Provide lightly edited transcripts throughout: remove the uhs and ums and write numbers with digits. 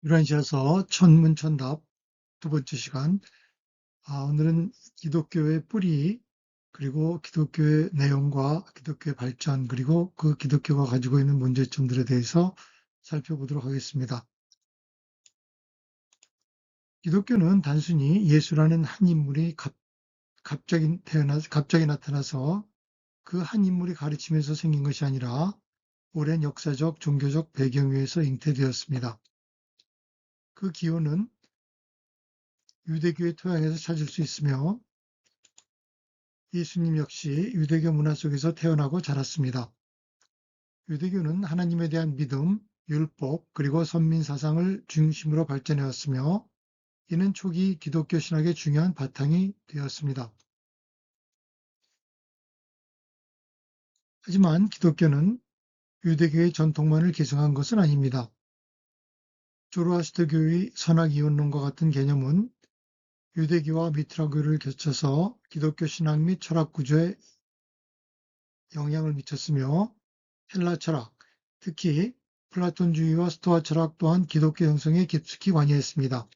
유란시아서 천문천답 두 번째 시간. 오늘은 기독교의 뿌리, 그리고 기독교의 내용과 기독교의 발전, 그리고 그 기독교가 가지고 있는 문제점들에 대해서 살펴보도록 하겠습니다. 기독교는 단순히 예수라는 한 인물이 갑자기 나타나서 그 한 인물이 가르치면서 생긴 것이 아니라 오랜 역사적, 종교적 배경 위에서 잉태되었습니다. 그 기원은 유대교의 토양에서 찾을 수 있으며 예수님 역시 유대교 문화 속에서 태어나고 자랐습니다. 유대교는 하나님에 대한 믿음, 율법, 그리고 선민 사상을 중심으로 발전해왔으며 이는 초기 기독교 신학의 중요한 바탕이 되었습니다. 하지만 기독교는 유대교의 전통만을 계승한 것은 아닙니다. 조로아스터교의 선악이혼론과 같은 개념은 유대교와 미트라교를 거쳐서 기독교 신학 및 철학 구조에 영향을 미쳤으며 헬라 철학, 특히 플라톤주의와 스토아 철학 또한 기독교 형성에 깊숙이 관여했습니다.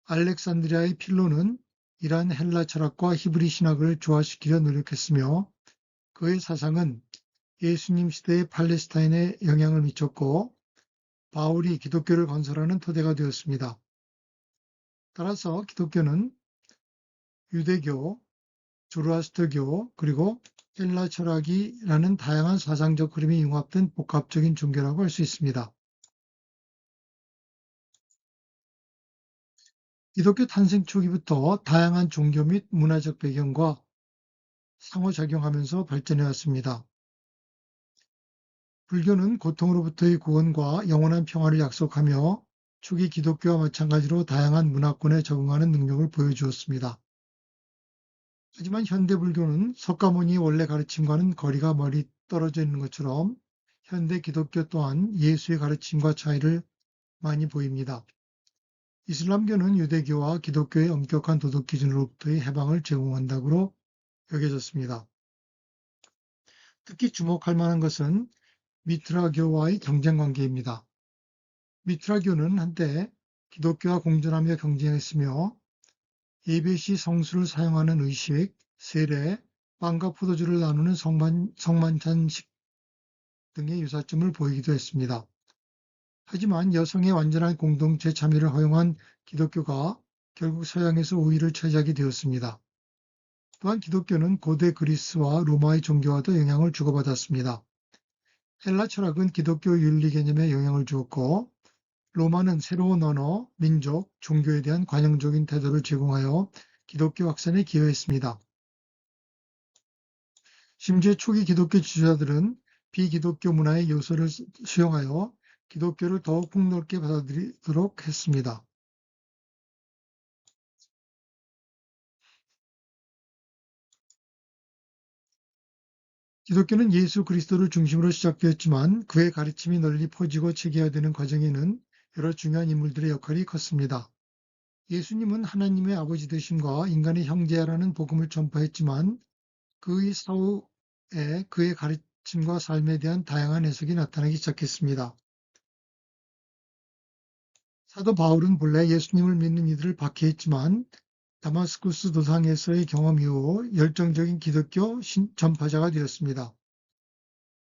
알렉산드리아의 필로는 이러한 헬라 철학과 히브리 신학을 조화시키려 노력했으며 그의 사상은 예수님 시대의 팔레스타인에 영향을 미쳤고 바울이 기독교를 건설하는 토대가 되었습니다. 따라서 기독교는 유대교, 조로아스터교, 그리고 헬라 철학이라는 다양한 사상적 흐름이 융합된 복합적인 종교라고 할 수 있습니다. 기독교 탄생 초기부터 다양한 종교 및 문화적 배경과 상호작용하면서 발전해왔습니다. 불교는 고통으로부터의 구원과 영원한 평화를 약속하며 초기 기독교와 마찬가지로 다양한 문화권에 적응하는 능력을 보여주었습니다. 하지만 현대 불교는 석가모니의 원래 가르침과는 거리가 멀리 떨어져 있는 것처럼 현대 기독교 또한 예수의 가르침과 차이를 많이 보입니다. 이슬람교는 유대교와 기독교의 엄격한 도덕 기준으로부터의 해방을 제공한다고 여겨졌습니다. 특히 주목할 만한 것은 미트라교와의 경쟁 관계입니다. 미트라교는 한때 기독교와 공존하며 경쟁했으며 예배 시 성수를 사용하는 의식, 세례, 빵과 포도주를 나누는 성만찬식 등의 유사점을 보이기도 했습니다. 하지만 여성의 완전한 공동체 참여를 허용한 기독교가 결국 서양에서 우위를 차지하게 되었습니다. 또한 기독교는 고대 그리스와 로마의 종교와도 영향을 주고받았습니다. 헬라 철학은 기독교 윤리 개념에 영향을 주었고 로마는 새로운 언어, 민족, 종교에 대한 관용적인 태도를 제공하여 기독교 확산에 기여했습니다. 심지어 초기 기독교 지도자들은 비기독교 문화의 요소를 수용하여 기독교를 더욱 폭넓게 받아들이도록 했습니다. 기독교는 예수 그리스도를 중심으로 시작되었지만 그의 가르침이 널리 퍼지고 체계화되는 과정에는 여러 중요한 인물들의 역할이 컸습니다. 예수님은 하나님의 아버지 되심과 인간의 형제라는 복음을 전파했지만 그의 사후에 그의 가르침과 삶에 대한 다양한 해석이 나타나기 시작했습니다. 사도 바울은 본래 예수님을 믿는 이들을 박해했지만 다마스쿠스 도상에서의 경험 이후 열정적인 기독교 전파자가 되었습니다.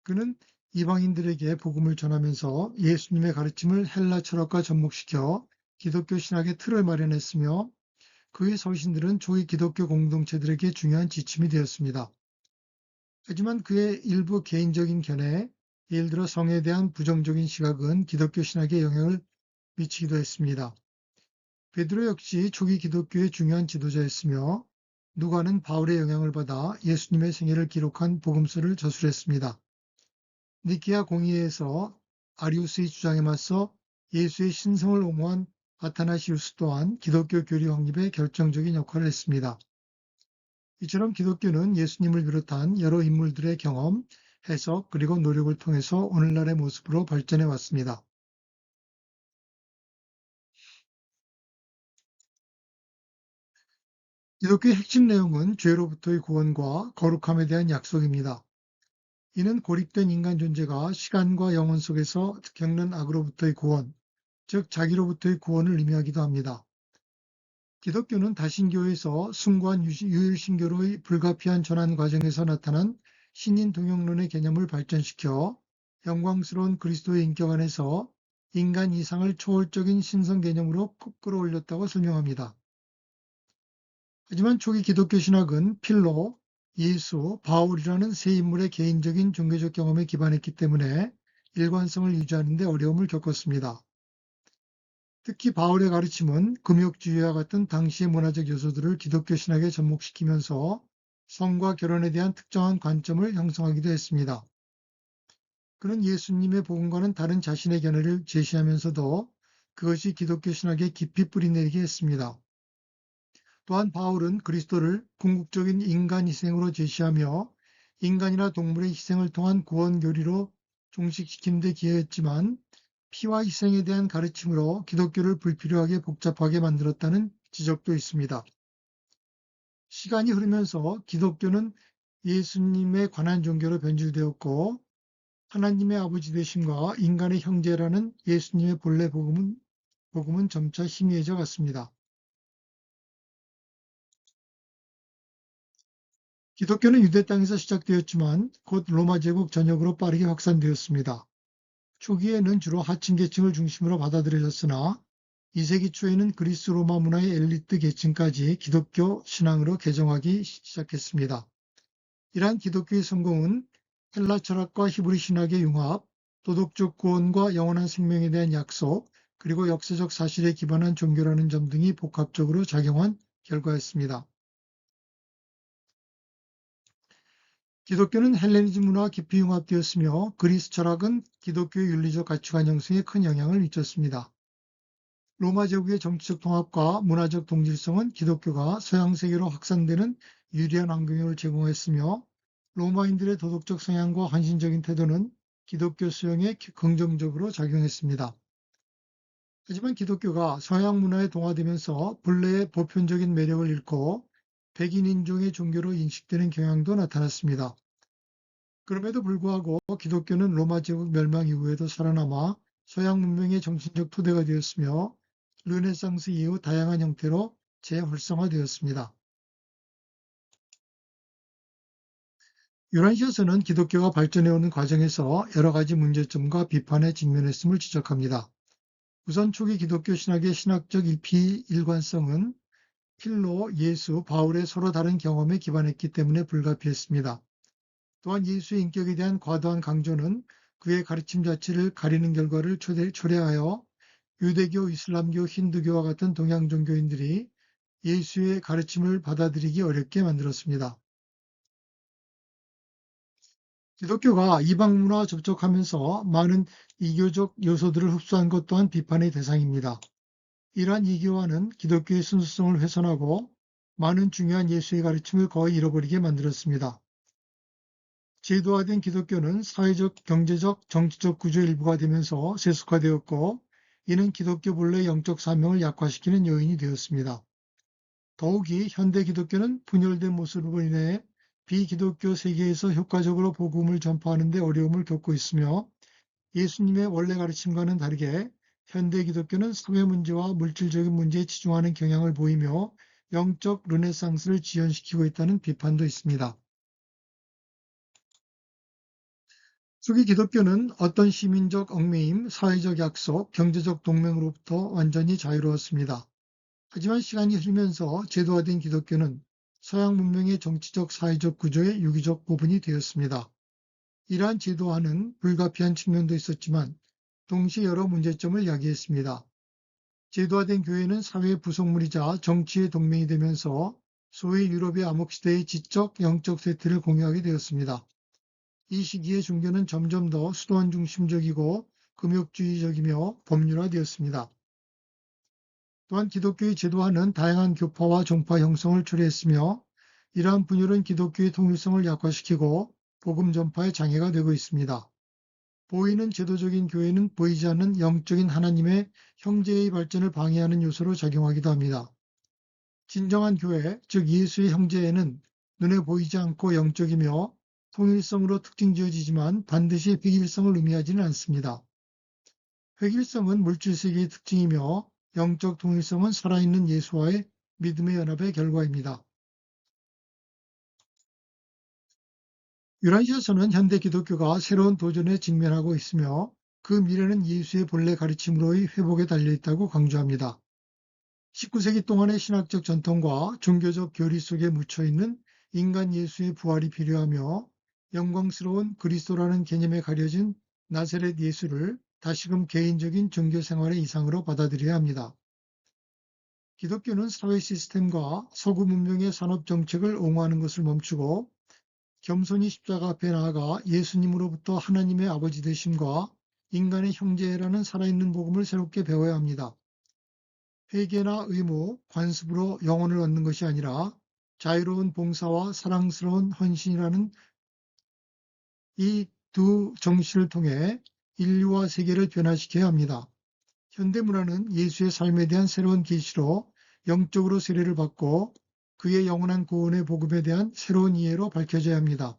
그는 이방인들에게 복음을 전하면서 예수님의 가르침을 헬라 철학과 접목시켜 기독교 신학의 틀을 마련했으며 그의 서신들은 초기 기독교 공동체들에게 중요한 지침이 되었습니다. 하지만 그의 일부 개인적인 견해, 예를 들어 성에 대한 부정적인 시각은 기독교 신학에 영향을 미치기도 했습니다. 베드로 역시 초기 기독교의 중요한 지도자였으며 누가는 바울의 영향을 받아 예수님의 생애를 기록한 복음서를 저술했습니다. 니케아 공의회에서 아리우스의 주장에 맞서 예수의 신성을 옹호한 아타나시우스 또한 기독교 교리 확립에 결정적인 역할을 했습니다. 이처럼 기독교는 예수님을 비롯한 여러 인물들의 경험, 해석, 그리고 노력을 통해서 오늘날의 모습으로 발전해 왔습니다. 기독교의 핵심 내용은 죄로부터의 구원과 거룩함에 대한 약속입니다. 이는 고립된 인간 존재가 시간과 영혼 속에서 겪는 악으로부터의 구원, 즉 자기로부터의 구원을 의미하기도 합니다. 기독교는 다신교에서 숭고한 유일신교로의 불가피한 전환 과정에서 나타난 신인 동역론의 개념을 발전시켜 영광스러운 그리스도의 인격 안에서 인간 이상을 초월적인 신성 개념으로 끌어올렸다고 설명합니다. 하지만 초기 기독교 신학은 필로, 예수, 바울이라는 세 인물의 개인적인 종교적 경험에 기반했기 때문에 일관성을 유지하는 데 어려움을 겪었습니다. 특히 바울의 가르침은 금욕주의와 같은 당시의 문화적 요소들을 기독교 신학에 접목시키면서 성과 결혼에 대한 특정한 관점을 형성하기도 했습니다. 그는 예수님의 복음과는 다른 자신의 견해를 제시하면서도 그것이 기독교 신학에 깊이 뿌리내리게 했습니다. 또한 바울은 그리스도를 궁극적인 인간 희생으로 제시하며 인간이나 동물의 희생을 통한 구원 교리로 종식시키는 데 기여했지만 피와 희생에 대한 가르침으로 기독교를 불필요하게 복잡하게 만들었다는 지적도 있습니다. 시간이 흐르면서 기독교는 예수님에 관한 종교로 변질되었고 하나님의 아버지 되심과 인간의 형제라는 예수님의 본래 복음은 점차 희미해져 갔습니다. 기독교는 유대 땅에서 시작되었지만 곧 로마 제국 전역으로 빠르게 확산되었습니다. 초기에는 주로 하층 계층을 중심으로 받아들여졌으나 2세기 초에는 그리스 로마 문화의 엘리트 계층까지 기독교 신앙으로 개종하기 시작했습니다. 이러한 기독교의 성공은 헬라 철학과 히브리 신학의 융합, 도덕적 구원과 영원한 생명에 대한 약속, 그리고 역사적 사실에 기반한 종교라는 점 등이 복합적으로 작용한 결과였습니다. 기독교는 헬레니즘 문화와 깊이 융합되었으며 그리스 철학은 기독교의 윤리적 가치관 형성에 큰 영향을 미쳤습니다. 로마 제국의 정치적 통합과 문화적 동질성은 기독교가 서양 세계로 확산되는 유리한 환경을 제공했으며 로마인들의 도덕적 성향과 헌신적인 태도는 기독교 수용에 긍정적으로 작용했습니다. 하지만 기독교가 서양 문화에 동화되면서 본래의 보편적인 매력을 잃고 백인 인종의 종교로 인식되는 경향도 나타났습니다. 그럼에도 불구하고 기독교는 로마 제국 멸망 이후에도 살아남아 서양 문명의 정신적 토대가 되었으며 르네상스 이후 다양한 형태로 재활성화되었습니다. 유란시아서는 기독교가 발전해오는 과정에서 여러 가지 문제점과 비판에 직면했음을 지적합니다. 우선 초기 기독교 신학의 신학적 비일관성은 필로, 예수, 바울의 서로 다른 경험에 기반했기 때문에 불가피했습니다. 또한 예수의 인격에 대한 과도한 강조는 그의 가르침 자체를 가리는 결과를 초래하여 유대교, 이슬람교, 힌두교와 같은 동양 종교인들이 예수의 가르침을 받아들이기 어렵게 만들었습니다. 기독교가 이방 문화와 접촉하면서 많은 이교적 요소들을 흡수한 것 또한 비판의 대상입니다. 이러한 이교화는 기독교의 순수성을 훼손하고 많은 중요한 예수의 가르침을 거의 잃어버리게 만들었습니다. 제도화된 기독교는 사회적, 경제적, 정치적 구조의 일부가 되면서 세속화되었고 이는 기독교 본래의 영적 사명을 약화시키는 요인이 되었습니다. 더욱이 현대 기독교는 분열된 모습으로 인해 비기독교 세계에서 효과적으로 복음을 전파하는 데 어려움을 겪고 있으며 예수님의 원래 가르침과는 다르게 현대 기독교는 사회 문제와 물질적인 문제에 치중하는 경향을 보이며 영적 르네상스를 지연시키고 있다는 비판도 있습니다. 초기 기독교는 어떤 시민적 얽매임, 사회적 약속, 경제적 동맹으로부터 완전히 자유로웠습니다. 하지만 시간이 흐르면서 제도화된 기독교는 서양 문명의 정치적, 사회적 구조의 유기적 부분이 되었습니다. 이러한 제도화는 불가피한 측면도 있었지만 동시에 여러 문제점을 야기했습니다. 제도화된 교회는 사회의 부속물이자 정치의 동맹이 되면서 소위 유럽의 암흑시대의 지적, 영적 쇠퇴를 공유하게 되었습니다. 이 시기에 종교는 점점 더 수도원 중심적이고 금욕주의적이며 법률화되었습니다. 또한 기독교의 제도화는 다양한 교파와 종파 형성을 초래했으며 이러한 분열은 기독교의 통일성을 약화시키고 복음 전파에 장애가 되고 있습니다. 보이는 제도적인 교회는 보이지 않는 영적인 하나님의 형제의 발전을 방해하는 요소로 작용하기도 합니다. 진정한 교회, 즉 예수의 형제에는 눈에 보이지 않고 영적이며 통일성으로 특징 지어지지만 반드시 비일성을 의미하지는 않습니다. 획일성은 물질세계의 특징이며 영적 통일성은 살아있는 예수와의 믿음의 연합의 결과입니다. 유라시아서는 현대 기독교가 새로운 도전에 직면하고 있으며 그 미래는 예수의 본래 가르침으로의 회복에 달려 있다고 강조합니다. 19세기 동안의 신학적 전통과 종교적 교리 속에 묻혀 있는 인간 예수의 부활이 필요하며 영광스러운 그리스도라는 개념에 가려진 나사렛 예수를 다시금 개인적인 종교 생활의 이상으로 받아들여야 합니다. 기독교는 사회 시스템과 서구 문명의 산업 정책을 옹호하는 것을 멈추고 겸손히 십자가 앞에 나아가 예수님으로부터 하나님의 아버지 되심과 인간의 형제라는 살아있는 복음을 새롭게 배워야 합니다. 회개나 의무, 관습으로 영혼을 얻는 것이 아니라 자유로운 봉사와 사랑스러운 헌신이라는 이 두 정신을 통해 인류와 세계를 변화시켜야 합니다. 현대 문화는 예수의 삶에 대한 새로운 계시로 영적으로 세례를 받고 그의 영원한 구원의 복음에 대한 새로운 이해로 밝혀져야 합니다.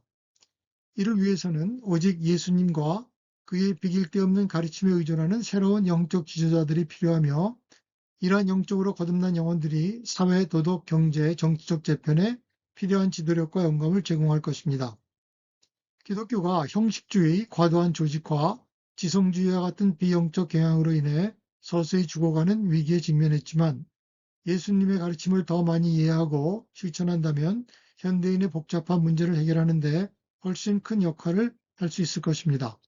이를 위해서는 오직 예수님과 그의 비길 데 없는 가르침에 의존하는 새로운 영적 지도자들이 필요하며 이러한 영적으로 거듭난 영혼들이 사회, 도덕, 경제, 정치적 재편에 필요한 지도력과 영감을 제공할 것입니다. 기독교가 형식주의, 과도한 조직화, 지성주의와 같은 비영적 경향으로 인해 서서히 죽어가는 위기에 직면했지만 예수님의 가르침을 더 많이 이해하고 실천한다면 현대인의 복잡한 문제를 해결하는 데 훨씬 큰 역할을 할 수 있을 것입니다.